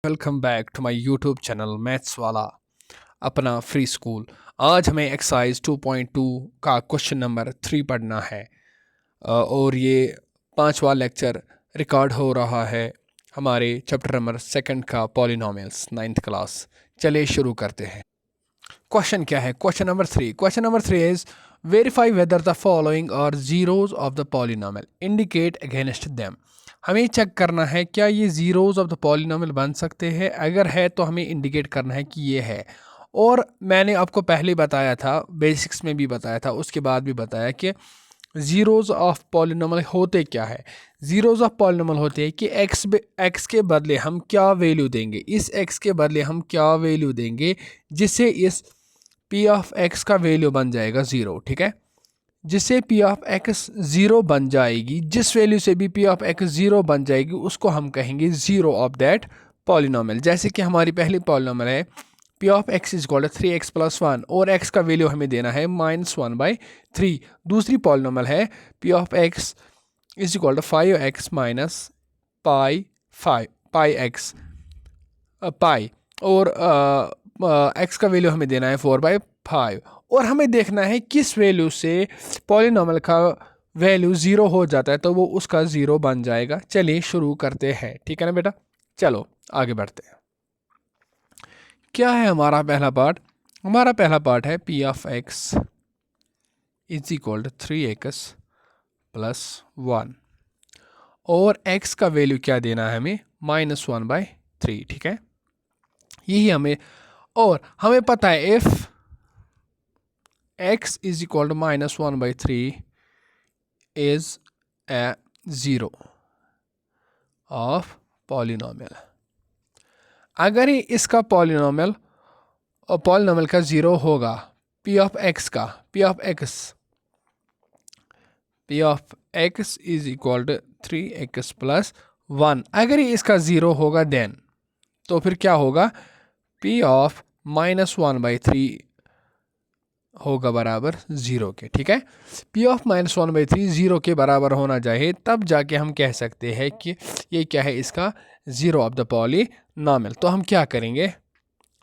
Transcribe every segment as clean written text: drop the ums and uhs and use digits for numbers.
Welcome back to my YouTube channel maths वाला अपना free school. आज हमें एक्सरसाइज 2.2 का क्वेश्चन नंबर 3 पढ़ना है। और ये पांचवा लेक्चर रिकॉर्ड हो रहा है हमारे चैप्टर नंबर 2 का पॉलिनोमियल्स 9th क्लास। चलिए शुरू करते हैं। क्वेश्चन क्या है? Question number 3 is verify whether the following are zeros of the polynomial indicate against them. हमें चेक करना है क्या ये जीरोज ऑफ द पॉलिनोमियल बन सकते हैं। अगर है तो हमें इंडिकेट करना है कि ये है। और मैंने आपको पहले बताया था, बेसिक्स में भी बताया था, उसके बाद भी बताया कि जीरोज ऑफ पॉलिनोमियल होते क्या है। जीरोज ऑफ पॉलिनोमियल होते हैं कि एक्स के बदले हम क्या वैल्यू देंगे, इस एक्स के बदले हम क्या वैल्यू देंगे जिससे इस पी ऑफ एक्स का वैल्यू बन जाएगा ज़ीरो। ठीक है, जिससे पी ऑफ एक्स ज़ीरो बन जाएगी, जिस वैल्यू से भी पी ऑफ एक्स ज़ीरो बन जाएगी उसको हम कहेंगे ज़ीरो ऑफ दैट पॉलिनोमियल। जैसे कि हमारी पहली पॉलिनोमियल है P of x is equal to 3x+1 और एक्स का वैल्यू हमें देना है -1/3। दूसरी पॉलिनोमियल है P of x is equal to 5x minus pi X pi और एक्स का वैल्यू हमें देना है 4/5। और हमें देखना है किस वैल्यू से पॉलिनोमियल का वैल्यू ज़ीरो हो जाता है तो वो उसका ज़ीरो बन जाएगा। चलिए शुरू करते हैं। ठीक है ना बेटा, चलो आगे बढ़ते हैं। क्या है हमारा पहला पार्ट? हमारा पहला पार्ट है P of x is equal to 3x+1 और x का वैल्यू क्या देना है हमें -1/3। ठीक है, यही हमें, और हमें पता है if x is equal to -1/3 is a zero of polynomial. अगर ही इसका पॉलिनोमियल और पॉलिनोमियल का ज़ीरो होगा, पी ऑफ एक्स का, P of x is equal to 3x+1, अगर ही इसका ज़ीरो होगा देन तो फिर क्या होगा, पी ऑफ -1/3 होगा बराबर ज़ीरो के। ठीक है, पी ऑफ -1/3 ज़ीरो के बराबर होना चाहिए, तब जाके हम कह सकते हैं कि ये क्या है, इसका ज़ीरो ऑफ द पॉलिनोमियल। तो हम क्या करेंगे,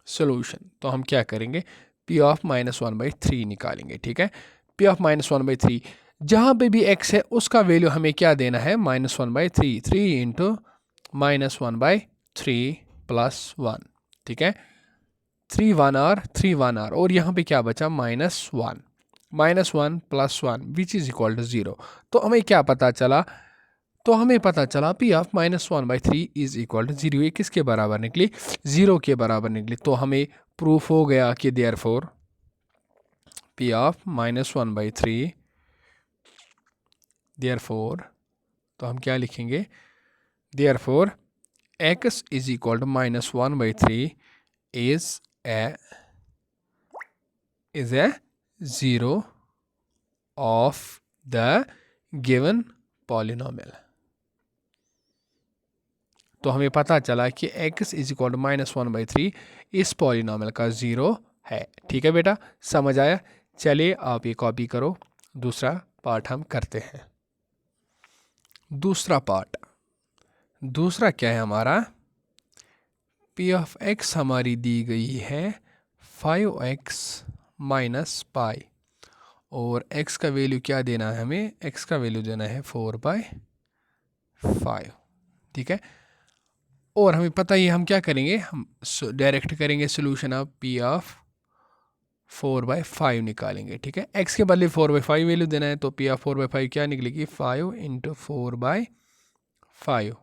सोल्यूशन, तो हम क्या करेंगे, पी ऑफ -1/3 निकालेंगे। ठीक है, पी ऑफ -1/3 जहाँ पे भी x है उसका वैल्यू हमें क्या देना है, -1/3, 3 इंटू -1/3 +1। ठीक है, 3 1 और यहाँ पे क्या बचा, -1 +1 विच इज़ इक्वल टू 0। तो हमें क्या पता चला, तो हमें पता चला P of -1/3 is equal to 0। ये किसके बराबर निकली, 0 के बराबर निकली। तो हमें प्रूफ हो गया कि देयरफॉर पी ऑफ -1/3, देयरफॉर, तो हम क्या लिखेंगे, therefore x is equal to -1/3 is a zero of the given polynomial. तो हमें पता चला कि x इज इक्वल टू -1/3 इस पॉलिनोमियल का ज़ीरो है। ठीक है बेटा, समझ आया? चलिए आप ये कॉपी करो, दूसरा पार्ट हम करते हैं। दूसरा पार्ट, दूसरा क्या है हमारा, पी ऑफ एक्स हमारी दी गई है 5x माइनस पाई और x का वैल्यू क्या देना है हमें, x का वैल्यू देना है 4/5। ठीक है, और हमें पता ही हम क्या करेंगे, हम डायरेक्ट करेंगे सोल्यूशन ऑफ पी ऑफ 4/5 निकालेंगे। ठीक है, x के बदले 4/5 वैल्यू देना है, तो पी ऑफ 4/5 क्या निकलेगी, 5 इंटू 4/5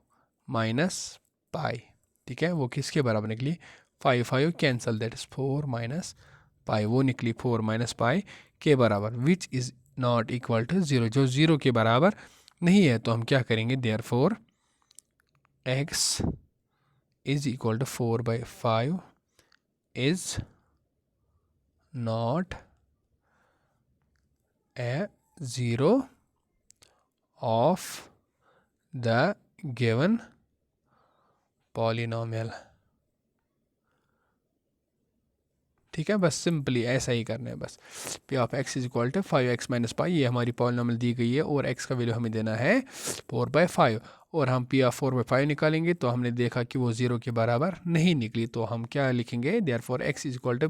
माइनस पाई। ठीक है, वो किसके बराबर निकली, 5 cancel, that is 4 minus pi, वो निकली 4 माइनस पाई के बराबर, which is not equal to 0, जो 0 के बराबर नहीं है। तो हम क्या करेंगे, therefore x is equal to 4/5 is not a zero of the given polynomial. ठीक है, बस सिंपली ऐसा ही करना है बस। P of x is equal to 5x minus pi, ये हमारी पॉलिनॉमियल दी गई है और x का वैल्यू हमें देना है 4/5, और हम पी ऑफ 4/5 निकालेंगे तो हमने देखा कि वो 0 के बराबर नहीं निकली, तो हम क्या लिखेंगे, therefore x is equal to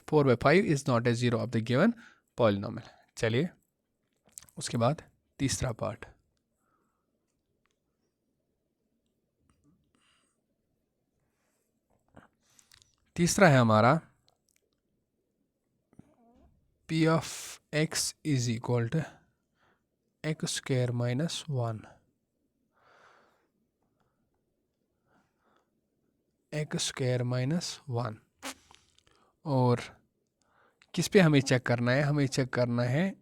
4/5 is not a zero of the given polynomial. चलिए उसके बाद तीसरा पार्ट, तीसरा है हमारा P of x is equal to x square minus 1, x square minus 1, और किस पे हमें चेक करना है, हमें चेक करना है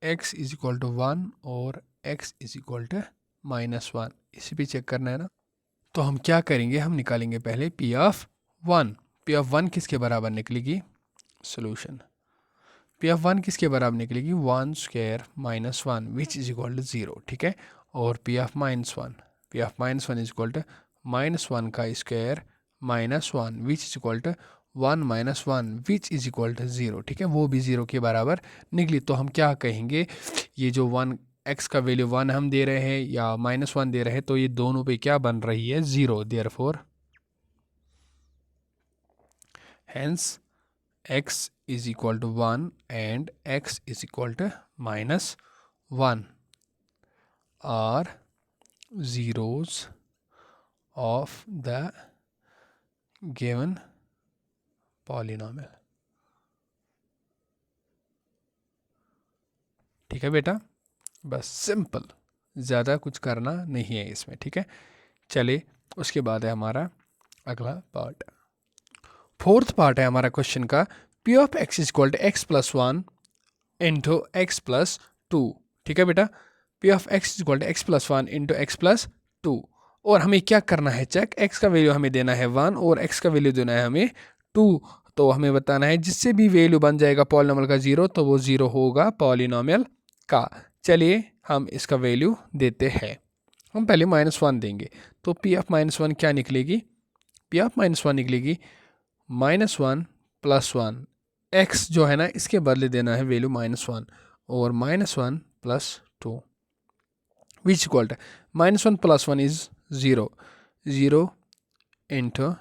x इज इक्वल टू 1 और x इज इक्वल टू -1, इसी पे चेक करना है ना। तो हम क्या करेंगे, हम निकालेंगे पहले p ऑफ 1, p ऑफ 1 किसके बराबर निकलेगी, सोल्यूशन, p ऑफ 1 किसके बराबर निकलेगी, 1 square minus 1 which is equal to 0, ठीक है, और p of -1, p of -1 is equal to -1 का square -1 which is equal to 1 minus 1 which is equal to 0, ठीक है, वो भी 0 के बराबर निकली। तो हम क्या कहेंगे, ये जो 1 x का वैल्यू 1 हम दे रहे हैं या -1 दे रहे हैं, तो ये दोनों पे क्या बन रही है, 0, therefore hence x is equal to 1 and x is equal to -1 are zeros of the given polynomial। ठीक है बेटा, बस सिंपल, ज़्यादा कुछ करना नहीं है इसमें, ठीक है। चलिए उसके बाद है हमारा अगला पार्ट, फोर्थ पार्ट है हमारा क्वेश्चन का, P of x is equal to x plus 1 into x plus 2, ठीक है बेटा, P of x is equal to x plus 1 into x plus 2, और हमें क्या करना है चेक, x का वैल्यू हमें देना है 1 और x का वैल्यू देना है हमें 2, तो हमें बताना है जिससे भी वैल्यू बन जाएगा पॉलिनॉमियल का 0 तो वो 0 होगा पॉलिनॉमियल का। चलिए हम इसका वैल्यू देते हैं, हम पहले -1 देंगे, तो p ऑफ -1 क्या निकलेगी, p ऑफ -1 निकलेगी -1 प्लस 1, x जो है ना इसके बदले देना है वैल्यू -1 और -1 plus 2 which equal to -1 plus 1 is 0, 0 into,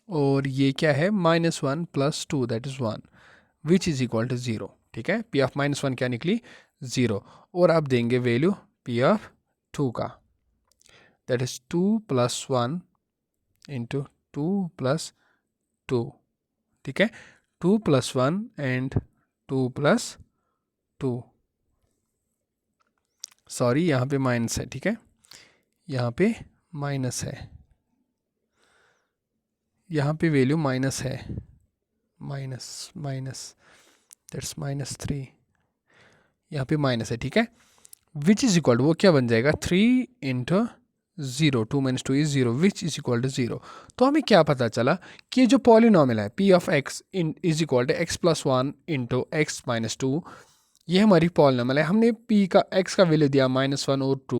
और ये क्या है -1 plus 2 that is 1 which is equal to 0, ठीक है, p ऑफ -1 क्या निकली 0, और अब देंगे वैल्यू p ऑफ 2 का, that is 2 plus 1 into 2 plus 2, ठीक है, 2 प्लस 1 एंड 2 प्लस 2, सॉरी यहाँ पे माइनस है, ठीक है, यहाँ पे माइनस है, यहाँ पे वैल्यू माइनस है, माइनस माइनस दैट्स -3, यहाँ पे माइनस है, ठीक है, विच इज इक्वल टू वो क्या बन जाएगा 3 into 0, 2 - 2 is 0 which is equal to 0। तो हमें क्या पता चला कि जो पॉलिनॉमियल है p of x is equal to x plus 1 into x minus 2, ये हमारी पॉलिनॉमियल है। हमने p का x का वैल्यू दिया -1 और 2,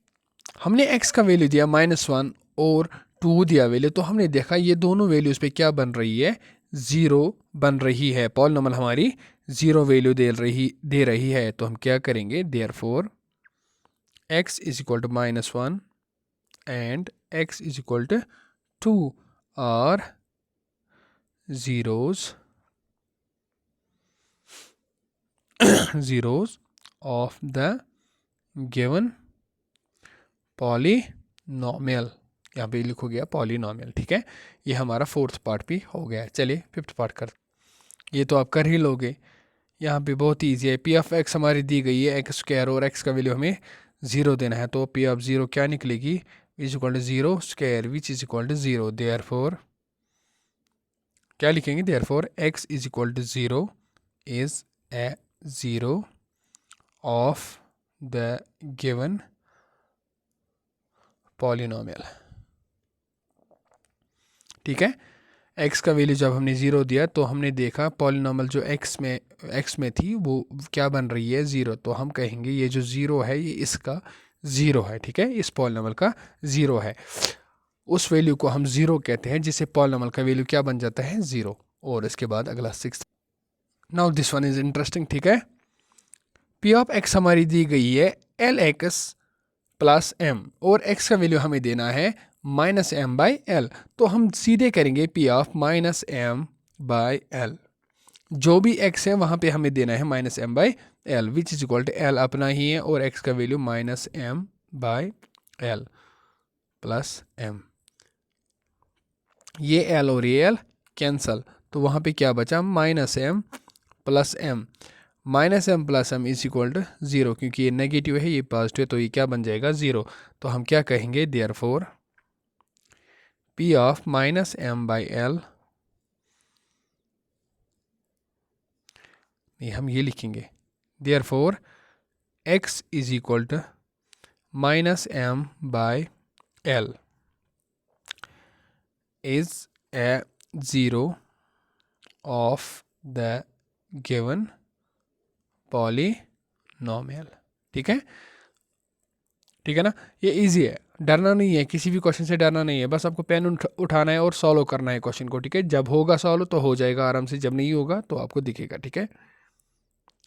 हमने x का वैल्यू दिया -1 और 2 दिया वैल्यू, तो हमने देखा ये दोनों वैल्यूज़ पे क्या बन रही है, 0 बन रही है, पॉलिनॉमियल हमारी 0 वैल्यू दे रही है। तो हम क्या करेंगे, therefore x is equal to -1 and x is equal to 2 are zeros of the given polynomial, यहाँ पे लिखो गया पॉलिनॉमियल, ठीक है, ये हमारा फोर्थ पार्ट भी हो गया। चलिए फिफ्थ पार्ट कर, ये तो आप कर ही लोगे, यहाँ पे बहुत ईजी है, पी ऑफ एक्स हमारी दी गई है एक्स स्क्वायर और एक्स का वैल्यू हमें 0 देना है, तो पी ऑफ 0 क्या निकलेगी, is equal to 0 square which is equal to 0, therefore क्या लिखेंगे, therefore x is equal to 0 is a 0 of the given polynomial, ठीक है, x का वैल्यू जब हमने 0 दिया तो हमने देखा पॉलिनॉमियल जो x में थी वो क्या बन रही है 0, तो हम कहेंगे ये जो 0 है ये इसका 0 है, ठीक है, इस पॉलिनॉमियल का 0 है, उस वैल्यू को हम 0 कहते हैं जिससे पॉलिनॉमियल का वैल्यू क्या बन जाता है 0, और इसके बाद अगला 6। Now this one is interesting, ठीक है। पी ऑफ एक्स हमारी दी गई है एल एक्स प्लस एम, और एक्स का वैल्यू हमें देना है माइनस एम बाई एल। तो हम सीधे करेंगे p of minus m by l, जो भी एक्स है वहाँ पे हमें देना है minus m by l, which is equal to l अपना ही है और एक्स का value minus m by l plus m. ये एल और ये एल कैंसल, तो वहाँ पे क्या बचा, minus m plus m. Minus m plus m is equal to zero, क्योंकि ये नेगेटिव है ये पॉजिटिव है, तो ये क्या बन जाएगा, ज़ीरो। तो हम क्या कहेंगे, therefore p of minus m by l, नहीं हम ये लिखेंगे, therefore x is equal to minus m by l is a zero of the given polynomial। ठीक है, ठीक है ना, ये इजी है, डरना नहीं है, किसी भी क्वेश्चन से डरना नहीं है, बस आपको पेन उठाना है और सॉल्व करना है क्वेश्चन को। ठीक है, जब होगा सॉल्व तो हो जाएगा आराम से, जब नहीं होगा तो आपको दिखेगा। ठीक है,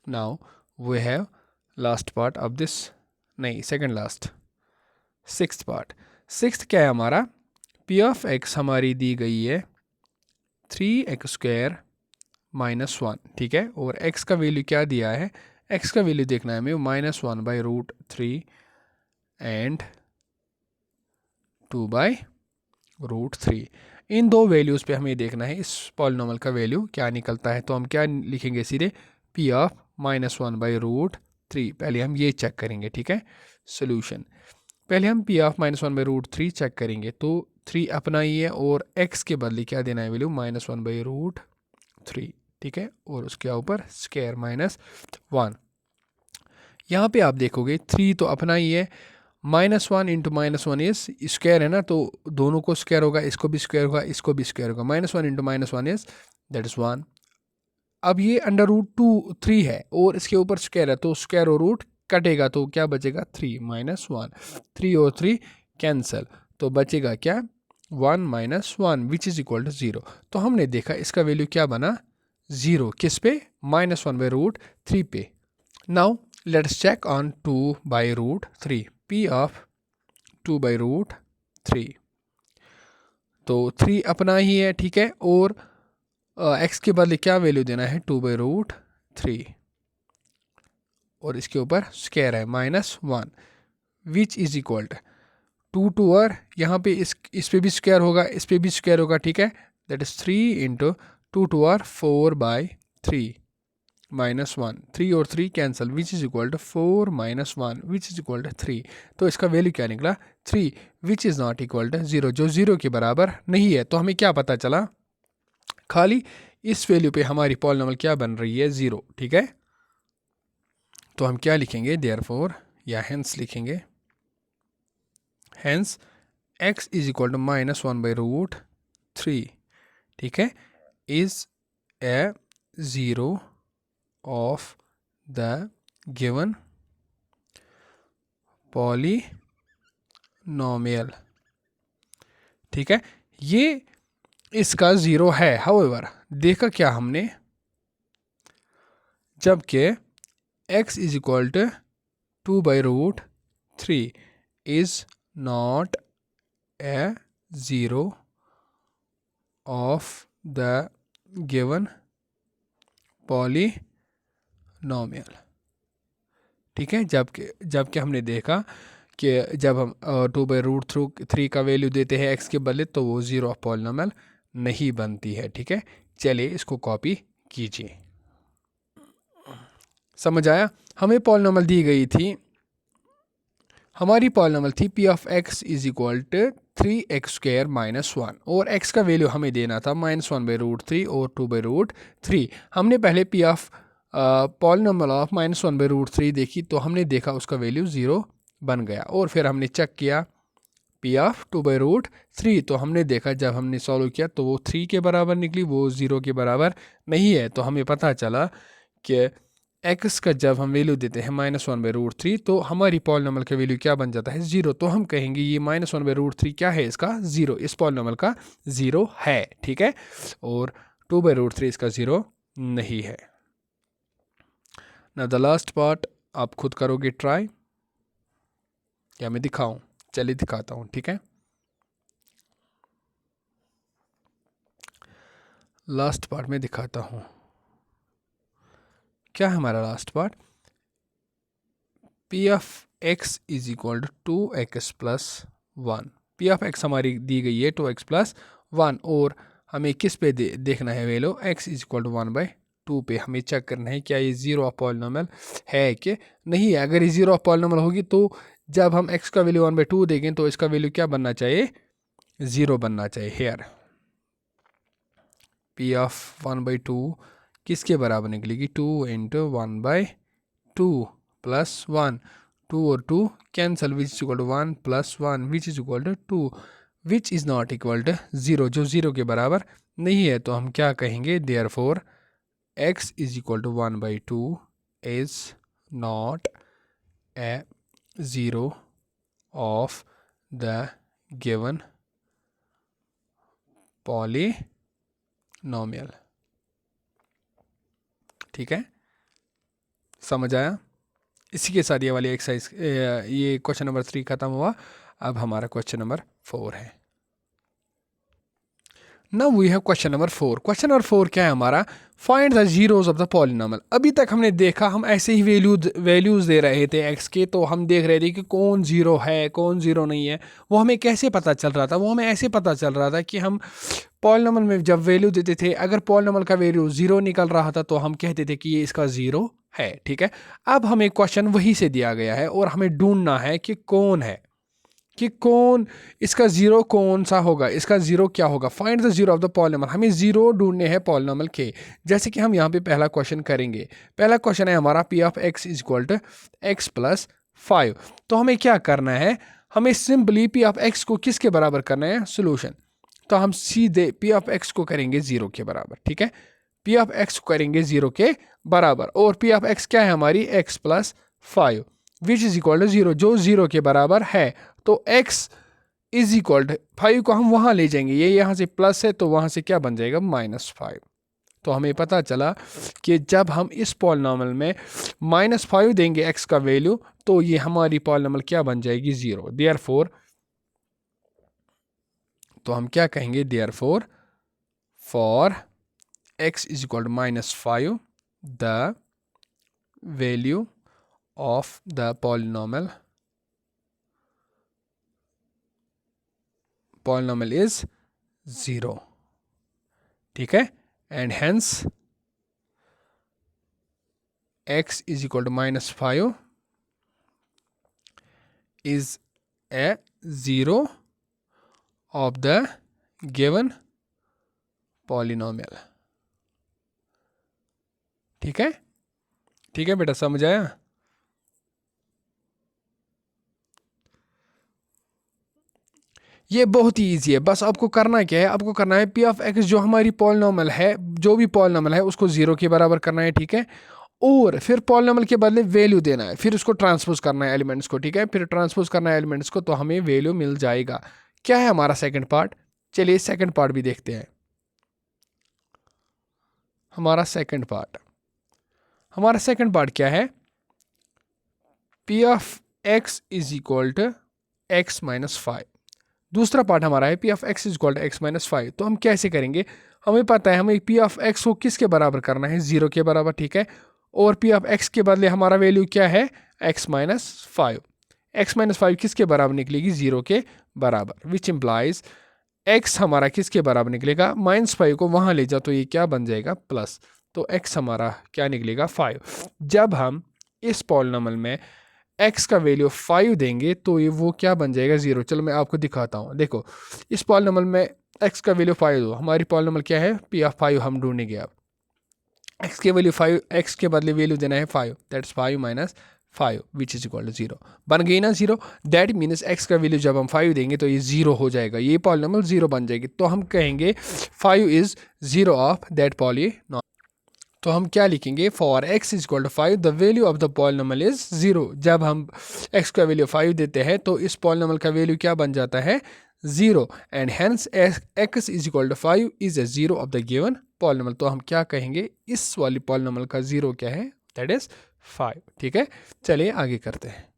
now we have last part of this, नहीं second last, sixth part. Sixth क्या है हमारा, पी ऑफ एक्स हमारी दी गई है 3x² माइनस 1, ठीक है, और x का वैल्यू क्या दिया है, x का वैल्यू देखना है हमें -1 by root 3 and 2 by root 3। इन दो वैल्यूज़ पे हमें देखना है इस पॉलिनॉमियल का वैल्यू क्या निकलता है। तो हम क्या लिखेंगे सीधे, पी ऑफ -1 बाई रूट 3। पहले हम ये चेक करेंगे, ठीक है, सोल्यूशन। पहले हम p of -1 by root 3 check करेंगे, तो 3 अपना ही है और x के बदले क्या देना है वैल्यू, -1 बाई रूट 3, ठीक है, और उसके ऊपर स्क्वायर -1। यहाँ पे आप देखोगे 3 तो अपना ही है, -1 इंटू -1 इज स्क्वायर है ना, तो दोनों को स्क्वायर होगा, इसको भी स्क्वायर होगा, इसको भी स्क्वायर होगा, -1 इंटू -1 इज दैट इज 1। अब ये अंडर रूट 3 है और इसके ऊपर स्क्वायर है, तो स्क्वायर और रूट कटेगा, तो क्या बचेगा, 3 -1, 3 और 3 कैंसिल, तो बचेगा क्या, 1 -1 विच इज़ इक्वल टू 0। तो हमने देखा इसका वैल्यू क्या बना, 0, किस पे, -1 बाई रूट 3 पे। Now let's check on 2 by root 3, p of 2 by root 3, तो 3 अपना ही है, ठीक है, और एक्स के बदले क्या वैल्यू देना है, 2 बाई रूट 3, और इसके ऊपर स्क्वायर है -1 विच इज़ इक्वल टू 2 और यहाँ पे इस पे भी स्क्वायर होगा, इस पे भी स्क्वायर होगा, ठीक है, दैट इज 3 इंटू 2 और 4 बाई 3 -1, 3 और 3 cancel which is equal to 4 -1 which is equal to 3। तो इसका वैल्यू क्या निकला, 3 which is not equal to 0, जो 0 के बराबर नहीं है। तो हमें क्या पता चला, खाली इस वैल्यू पे हमारी पॉलिनॉमियल क्या बन रही है, 0, ठीक है। तो हम क्या लिखेंगे, देयरफॉर या हेंस लिखेंगे, hence x is equal to -1 by root 3, ठीक है, is a 0 of the given polynomial, ठीक है, ये इसका 0 है। हाउएवर देखा क्या हमने, जबकि x is equal to 2 by root 3 is not a 0 of the given polynomial, ठीक है, जबकि हमने देखा कि जब हम 2 बाई रूट 3 का वैल्यू देते हैं x के बदले, तो वो 0 ऑफ पॉलिनॉमियल नहीं बनती है। ठीक है, चलिए इसको कॉपी कीजिए। समझ आया, हमें पॉलिनॉमियल दी गई थी, हमारी पॉलिनॉमियल थी p of x is equal to 3x² -1, और x का वैल्यू हमें देना था -1 बाई रूट 3 और 2 बाई रूट 3। हमने पहले p of polynomial of -1 by root 3 देखी, तो हमने देखा उसका वैल्यू 0 बन गया, और फिर हमने चेक किया पी ऑफ 2 बाई रूट 3, तो हमने देखा जब हमने सॉल्व किया तो वो 3 के बराबर निकली, वो 0 के बराबर नहीं है। तो हमें पता चला कि x का जब हम वैल्यू देते हैं -1 बाई रूट 3, तो हमारी पॉलिनॉमियल का वैल्यू क्या बन जाता है, 0। तो हम कहेंगे ये -1 बाई रूट 3 क्या है, इसका 0, इस पॉलिनॉमियल का 0 है। ठीक है, और 2/√3 इसका ज़ीरो नहीं है। ना द लास्ट पार्ट आप खुद करोगे ट्राई या मैं दिखाऊं? चलिए दिखाता हूं, ठीक है। लास्ट पार्ट में दिखाता हूं। क्या है हमारा last part? P of x is equal to 2x plus 1। P of x हमारी दी गई है 2x प्लस 1 और हमें किस पे देखना है value? x is equal to 1/2 पे हमें चेक करना है क्या ये ज़ीरो ऑफ पॉलिनॉमियल है कि नहीं है। अगर ये ज़ीरो ऑफ पॉलिनॉमियल होगी तो जब हम x का वैल्यू 1/2 देंगे तो इसका वैल्यू क्या बनना चाहिए? ज़ीरो बनना चाहिए। हेयर पी ऑफ 1/2 किसके बराबर निकलेगी? 2 इंटू 1/2 प्लस 1, 2 और 2 cancel, which is equal to 1 plus 1 which is equal to 2, which is not equal to 0, जो 0 के बराबर नहीं है। तो हम क्या कहेंगे? Therefore x is equal to 1/2 is not a zero of the given polynomial. ठीक है, समझ आया? इसी के साथ ये वाली एक्सरसाइज, ये क्वेश्चन नंबर 3 खत्म हुआ। अब हमारा क्वेश्चन नंबर 4 है। Now we have question number 4। Question number 4 क्या है हमारा? Find the zeros of the polynomial. अभी तक हमने देखा, हम ऐसे ही वैल्यूज दे रहे थे एक्स के, तो हम देख रहे थे कि कौन जीरो है कौन जीरो नहीं है। वो हमें कैसे पता चल रहा था? वो हमें ऐसे पता चल रहा था कि हम पॉलिनॉमियल में जब वैल्यू देते थे, अगर पॉलिनॉमियल का वैल्यू ज़ीरो निकल रहा था तो हम कहते थे कि ये इसका ज़ीरो है। ठीक है, अब हमें क्वेश्चन वही से दिया गया है और हमें ढूंढना है कि कौन है, कि कौन इसका ज़ीरो कौन सा होगा, इसका ज़ीरो क्या होगा। Find the zero of the polynomial. हमें ज़ीरो ढूंढने हैं पॉलिनॉमियल के। जैसे कि हम यहाँ पे पहला क्वेश्चन करेंगे। पहला क्वेश्चन है हमारा P of x is equal to x plus 5। तो हमें क्या करना है? हमें सिंपली पी ऑफ एक्स को किसके बराबर करना है? सोल्यूशन। तो हम सीधे पी ऑफ एक्स को करेंगे ज़ीरो के बराबर। ठीक है, पी ऑफ एक्स को करेंगे ज़ीरो के बराबर और पी ऑफ एक्स क्या है हमारी? X plus 5 which is equal to 0, जो 0 के बराबर है। तो x इज इक्वल टू 5 को हम वहाँ ले जाएंगे, ये यहाँ से प्लस है तो वहाँ से क्या बन जाएगा? -5। तो हमें पता चला कि जब हम इस पॉलिनॉमियल में -5 देंगे x का वैल्यू तो ये हमारी पॉलिनॉमियल क्या बन जाएगी? 0। देयरफॉर तो हम क्या कहेंगे? Therefore for x is equal to -5 the value of the polynomial is 0। ठीक है, and hence x is equal to -5 is a zero of the given polynomial. ठीक है, ठीक है बेटा, समझ आया? ये बहुत ही ईजी है। बस आपको करना क्या है? आपको करना है पी ऑफ एक्स जो हमारी पॉलिनॉमियल है, जो भी पॉलिनॉमियल है उसको 0 के बराबर करना है। ठीक है, और फिर पॉलिनॉमियल के बदले वैल्यू देना है, फिर उसको ट्रांसपोज करना है एलिमेंट्स को। ठीक है, फिर ट्रांसपोज करना है एलिमेंट्स को तो हमें वैल्यू मिल जाएगा। क्या है हमारा सेकंड पार्ट? चलिए सेकंड पार्ट भी देखते हैं। हमारा सेकंड पार्ट क्या है? P of x is equal to x minus 5। दूसरा पार्ट हमारा है P of x is equal to x minus 5। तो हम कैसे करेंगे? हमें पता है हमें पी ऑफ एक्स को किसके बराबर करना है? 0 के बराबर। ठीक है, और पी ऑफ एक्स के बदले हमारा वैल्यू क्या है? X minus 5। एक्स माइनस 5 किसके बराबर निकलेगी? 0 के बराबर, विच इम्प्लाइज एक्स हमारा किसके बराबर निकलेगा? -5 को वहाँ ले जाओ तो ये क्या बन जाएगा? प्लस। तो एक्स हमारा क्या निकलेगा? 5। जब हम इस पॉलिनॉमियल में x का वैल्यू 5 देंगे तो ये वो क्या बन जाएगा? 0। चलो मैं आपको दिखाता हूँ। देखो, इस पॉलिनॉमियल में x का वैल्यू 5 दो, हमारी पॉलिनॉमियल क्या है? पी ऑफ 5 हम ढूंढेंगे। अब x के वैल्यू 5, x के बदले वैल्यू देना है 5, that's 5 minus 5 which is equal to 0। बन गई ना 0? दैट मीन्स x का वैल्यू जब हम 5 देंगे तो ये 0 हो जाएगा, ये पॉलिनॉमियल 0 बन जाएगी। तो हम कहेंगे 5 इज 0 ऑफ दैट पॉलिनॉमियल। तो हम क्या लिखेंगे? For x is equal to 5 the value of the polynomial is 0। जब हम x का वैल्यू 5 देते हैं तो इस पॉलिनॉमियल का वैल्यू क्या बन जाता है? 0। And hence x is equal to 5 is a 0 of the given polynomial. तो हम क्या कहेंगे, इस वाली पॉलिनॉमियल का 0 क्या है, दैट इज 5। ठीक है, चलिए आगे करते हैं।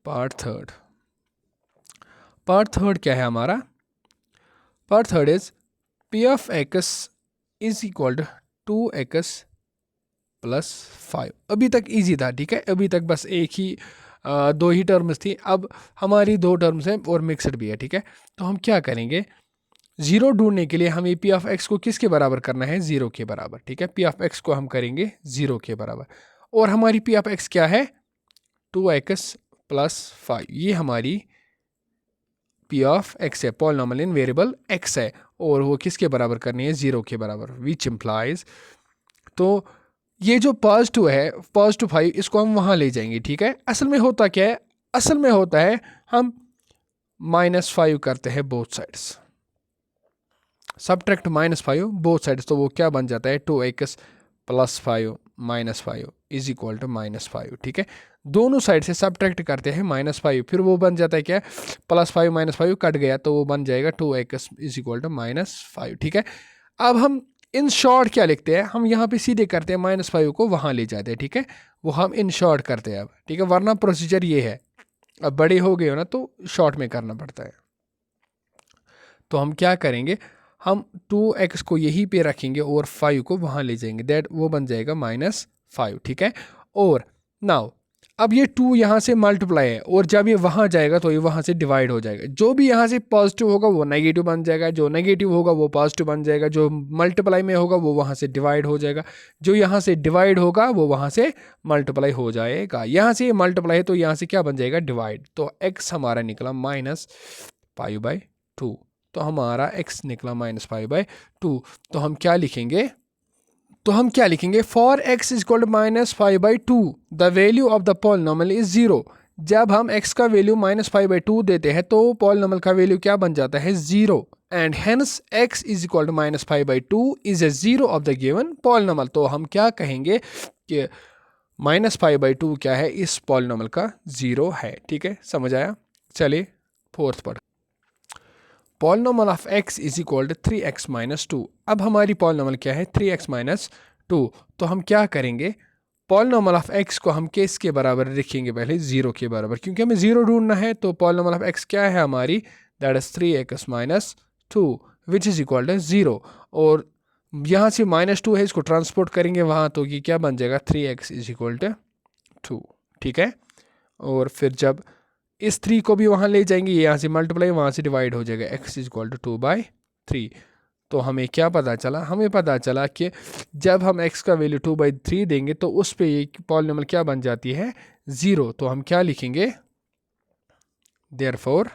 पार्ट थर्ड क्या है हमारा, part third is p of x is equal to 2x plus 5। अभी तक इजी था, ठीक है, अभी तक बस एक ही दो ही टर्म्स थी, अब हमारी दो टर्म्स हैं और मिक्सड भी है। ठीक है, तो हम क्या करेंगे, जीरो ढूंढने के लिए हमें पी ऑफ एक्स को किसके बराबर करना है, 0 के बराबर। ठीक है, पी ऑफ एक्स को हम करेंगे 0 के बराबर, और हमारी पी ऑफ एक्स क्या है, 2x प्लस 5। ये हमारी पी ऑफ एक्स है, पॉलिनॉमियल इन वेरिएबल एक्स है, और वो किसके बराबर करनी है, 0 के बराबर, विच इम्प्लाइज। तो ये जो पॉजिटिव है, पॉजिटिव 5, इसको हम वहाँ ले जाएंगे। ठीक है, असल में होता क्या है, असल में होता है हम -5 करते हैं both sides, subtract -5 both sides, तो वो क्या बन जाता है, 2x plus 5 minus 5 is equal to -5। ठीक है, दोनों साइड से सब्ट्रैक्ट करते हैं -5, फिर वो बन जाता है क्या, +5 -5 कट गया तो वो बन जाएगा 2x इज इक्वल टू -5। ठीक है, अब हम इन शॉर्ट क्या लिखते हैं, हम यहाँ पे सीधे करते हैं -5 को वहाँ ले जाते हैं। ठीक है, वो हम इन शॉर्ट करते हैं अब। ठीक है, वरना प्रोसीजर ये है, अब बड़े हो गए हो ना तो शॉर्ट में करना पड़ता है। तो हम क्या करेंगे, हम 2x को यहीं पे रखेंगे और 5 को वहाँ ले जाएंगे, दैट वो बन जाएगा -5। ठीक है, और नाउ अब ये 2 यहाँ से मल्टीप्लाई है, और जब ये वहाँ जाएगा तो ये वहाँ से डिवाइड हो जाएगा। जो भी यहाँ से पॉजिटिव होगा वो नेगेटिव बन जाएगा, जो नेगेटिव होगा वो पॉजिटिव बन जाएगा, जो मल्टीप्लाई में होगा वो वहाँ से डिवाइड हो जाएगा, जो यहाँ से डिवाइड होगा वो वहाँ से मल्टीप्लाई हो जाएगा। यहाँ से ये मल्टीप्लाई है तो यहाँ से क्या बन जाएगा, डिवाइड। तो x हमारा निकला -5/2, तो हमारा x निकला -5/2। तो हम क्या लिखेंगे, for x is equal to -5/2 the value of the polynomial is 0। जब हम x का वैल्यू -5/2 देते हैं तो पॉलिनॉमियल का वैल्यू क्या बन जाता है, 0, and hence x is equal to -5/2 is a 0 of the given polynomial. तो हम क्या कहेंगे कि -5/2 क्या है, इस पॉलिनॉमियल का 0 है। ठीक है, समझ आया। चलिए फोर्थ पढ़, polynomial of x is equal to 3x - 2। अब हमारी पॉलिनॉमियल क्या है, 3x - 2। तो हम क्या करेंगे, पॉलिनॉमियल ऑफ x को हम किस के बराबर लिखेंगे, पहले 0 के बराबर, क्योंकि हमें 0 ढूंढना है। तो पॉलिनॉमियल ऑफ x क्या है हमारी, that is 3x - 2 which is equal to 0, और यहाँ से -2 है, इसको ट्रांसपोर्ट करेंगे वहाँ, तो ये क्या बन जाएगा, 3x इज इक्वल टू 2। ठीक है, और फिर जब इस 3 को भी वहाँ ले जाएंगे, यहाँ से मल्टीप्लाई वहाँ से डिवाइड हो जाएगा, x इज इक्वल टू 2/3। तो हमें क्या पता चला, हमें पता चला कि जब हम x का वैल्यू 2/3 देंगे तो उस पे ये पॉलिनॉमियल क्या बन जाती है, 0। तो हम क्या लिखेंगे, देयरफॉर,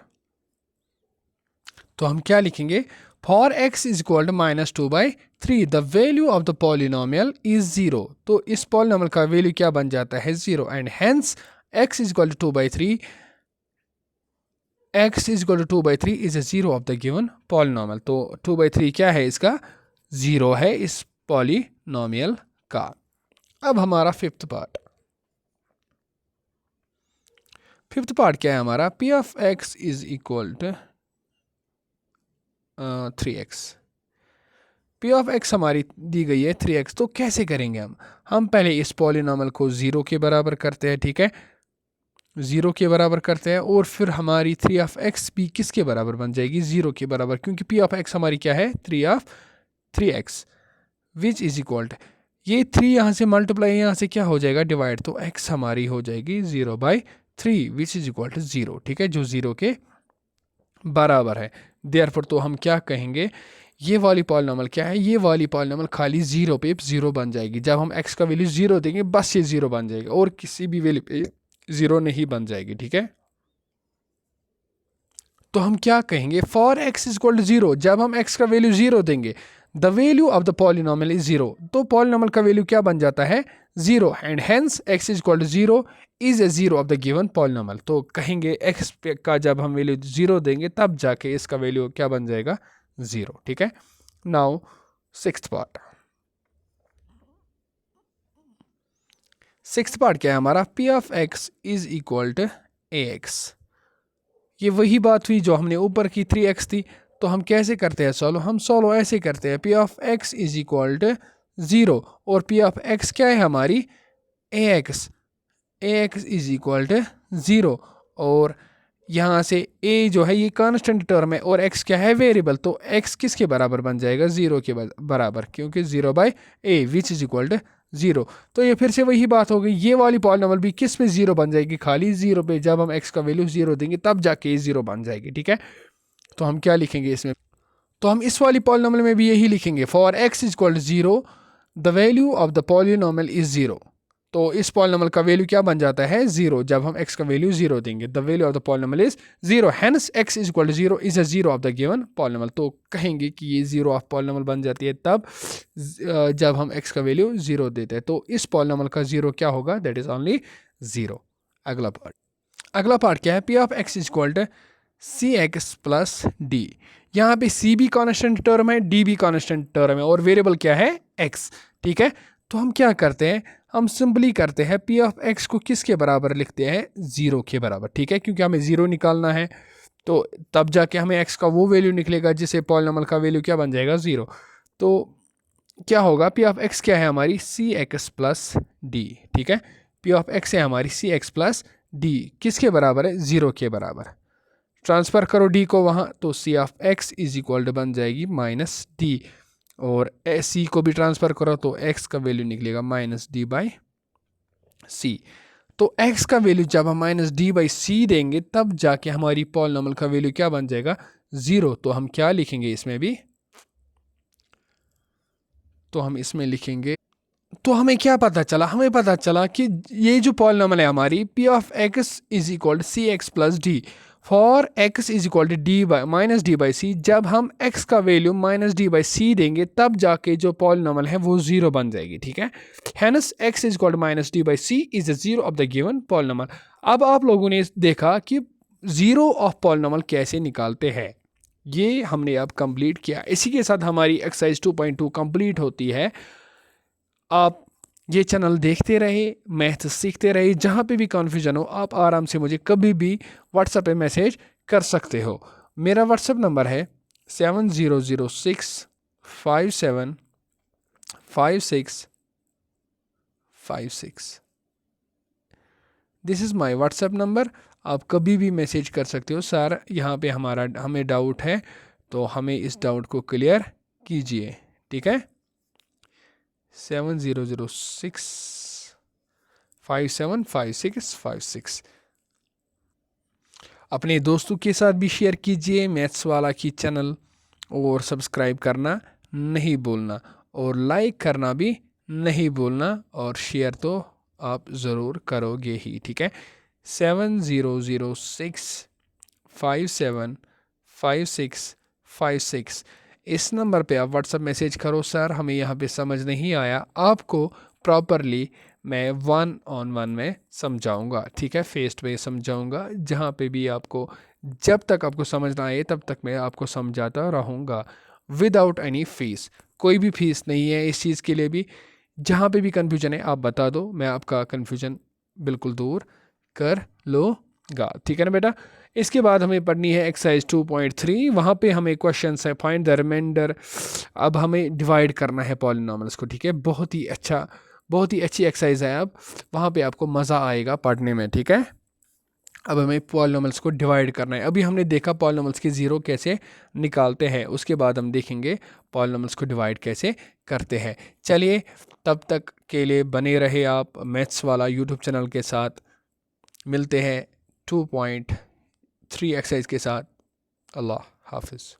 तो हम क्या लिखेंगे, for x is equal to -2/3 the value of the polynomial is 0। तो इस पॉलिनॉमियल का वैल्यू क्या बन जाता है, 0, and hence x is equal to 2/3, x is equal to 2/3 is a 0 of the given polynomial. तो 2/3 क्या है, इसका 0 है इस पॉलिनॉमियल का। अब हमारा फिफ्थ पार्ट क्या है हमारा, p of x is equal to 3x। p of x हमारी दी गई है 3x, तो कैसे करेंगे हम पहले इस पॉलिनॉमियल को 0 के बराबर करते हैं। ठीक है, 0 के बराबर करते हैं, और फिर हमारी 3 ऑफ x भी किसके बराबर बन जाएगी, 0 के बराबर, क्योंकि p ऑफ x हमारी क्या है, 3 of 3x which is equal to, ये 3 यहाँ से मल्टीप्लाई, यहाँ से क्या हो जाएगा, डिवाइड, तो x हमारी हो जाएगी 0/3 विच इज इक्वल टू 0। ठीक है, जो 0 के बराबर है। देयरफॉर तो हम क्या कहेंगे, ये वाली पॉलिनॉमियल क्या है, ये वाली पॉलिनॉमियल खाली 0 पे 0 बन जाएगी। जब हम x का वैल्यू 0 देंगे बस ये 0 बन जाएगा, और किसी भी वैल्यू पे 0 नहीं बन जाएगी। ठीक है, तो हम क्या कहेंगे, for x is equal to 0, जब हम x का वैल्यू 0 देंगे the value of the polynomial is 0, तो पॉलिनॉमियल का वैल्यू क्या बन जाता है, 0, and hence x is equal to 0 is a 0 of the given polynomial. तो कहेंगे x का जब हम वैल्यू 0 देंगे तब जाके इसका वैल्यू क्या बन जाएगा, 0। ठीक है, नाउ सिक्स्थ पार्ट क्या है हमारा, p of x is equal to ax। ये वही बात हुई जो हमने ऊपर की 3x थी, तो हम कैसे करते हैं सॉल्व? हम सॉल्व ऐसे करते हैं, p of x is equal to 0 और पी ऑफ एक्स क्या है हमारी? A x is equal to 0 और यहाँ से a जो है ये कांस्टेंट टर्म है और x क्या है? वेरिएबल। तो x किसके बराबर बन जाएगा? 0 के बराबर, क्योंकि 0/a which is equal to 0। तो ये फिर से वही बात हो गई, ये वाली पॉलिनॉमियल भी किस पे 0 बन जाएगी? खाली 0 पे। जब हम x का वैल्यू 0 देंगे तब जाके 0 बन जाएगी, ठीक है। तो हम क्या लिखेंगे इसमें? तो हम इस वाली पॉलिनॉमियल में भी यही लिखेंगे, for x is equal to 0 the value of the polynomial is 0। तो इस पॉलिनॉमियल का वैल्यू क्या बन जाता है? 0, जब हम x का वैल्यू 0 देंगे। The value of the polynomial is 0, hence x is equal to 0 is a 0 of the given polynomial. तो कहेंगे कि ये 0 ऑफ पॉलिनॉमियल बन जाती है तब जब हम x का वैल्यू 0 देते हैं। तो इस पॉलिनॉमियल का 0 क्या होगा? That is only 0। अगला पार्ट क्या है? P of x is equal to C x plus d. यहाँ पे c भी कॉन्स्टेंट टर्म है, d भी कॉन्स्टेंट टर्म है और वेरिएबल क्या है? x, ठीक है। तो हम क्या करते हैं? हम सिंपली करते हैं पी ऑफ एक्स को किसके बराबर लिखते हैं? 0 के बराबर, ठीक है, क्योंकि हमें 0 निकालना है। तो तब जाके हमें x का वो वैल्यू निकलेगा जिससे पॉलिनॉमियल का वैल्यू क्या बन जाएगा? 0। तो क्या होगा? पी ऑफ एक्स क्या है हमारी? सी एक्स प्लस डी, ठीक है। पी ऑफ एक्स है हमारी सी एक्स प्लस डी, किसके बराबर है? 0 के बराबर। ट्रांसफ़र करो d को वहाँ, तो C of x is equal to बन जाएगी माइनस डी, और सी को भी ट्रांसफ़र करो तो x का वैल्यू निकलेगा माइनस डी बाई सी। तो x का वैल्यू जब हम माइनस डी बाई सी देंगे तब जाके हमारी पॉलिनॉमियल का वैल्यू क्या बन जाएगा? 0। तो हम क्या लिखेंगे इसमें भी? तो हम इसमें लिखेंगे, तो हमें क्या पता चला? हमें पता चला कि ये जो पॉलिनॉमियल है हमारी P of x is equal to C x plus D for x is equal to D by minus D by C. जब हम x का value minus D by C देंगे तब जाके जो पॉलिनॉमियल है वो 0 बन जाएगी, ठीक है। Hence x is equal to minus D by c is a 0 of the given polynomial. अब आप लोगों ने देखा कि 0 ऑफ पॉलिनॉमियल कैसे निकालते हैं, ये हमने अब कंप्लीट किया। इसी के साथ हमारी एक्सरसाइज 2.2 कंप्लीट होती है। आप ये चैनल देखते रहे, मैथ सीखते रहे। जहाँ पे भी कन्फ्यूजन हो आप आराम से मुझे कभी भी व्हाट्सएप पे मैसेज कर सकते हो। मेरा व्हाट्सएप नंबर है 7006575656। This is my WhatsApp number. आप कभी भी मैसेज कर सकते हो, सर यहाँ पे हमें डाउट है तो हमें इस डाउट को क्लियर कीजिए, ठीक है। 7006575656। अपने दोस्तों के साथ भी शेयर कीजिए मैथ्स वाला की चैनल, और सब्सक्राइब करना नहीं भूलना, और लाइक करना भी नहीं भूलना, और शेयर तो आप ज़रूर करोगे ही, ठीक है। 7006575656। इस नंबर पे आप व्हाट्सएप मैसेज करो, सर हमें यहाँ पे समझ नहीं आया, आपको प्रॉपरली मैं 1-on-1 में समझाऊंगा, ठीक है, फेस टू फेस समझाऊंगा। जहाँ पे भी आपको, जब तक आपको समझ ना आए तब तक मैं आपको समझाता रहूँगा विदाउट एनी फीस। कोई भी फीस नहीं है इस चीज़ के लिए भी। जहाँ पे भी कन्फ्यूजन है आप बता दो, मैं आपका कन्फ्यूजन बिल्कुल दूर कर लूँगा, ठीक है ना बेटा। इसके बाद हमें पढ़नी है एक्सरसाइज 2.3। वहाँ पे हमें क्वेश्चन है फाइंड द रिमाइंडर। अब हमें डिवाइड करना है पॉलिनॉमियल्स को, ठीक है। बहुत ही अच्छी एक्सरसाइज है। अब वहाँ पे आपको मज़ा आएगा पढ़ने में, ठीक है। अब हमें पॉलिनॉमियल्स को डिवाइड करना है। अभी हमने देखा पॉलिनॉमियल्स के ज़ीरो कैसे निकालते हैं, उसके बाद हम देखेंगे पॉलिनॉमियल्स को डिवाइड कैसे करते हैं। चलिए, तब तक के लिए बने रहे आप मैथ्स वाला यूट्यूब चैनल के साथ। मिलते हैं 2.3 एक्सरसाइज के साथ। अल्लाह हाफिज़।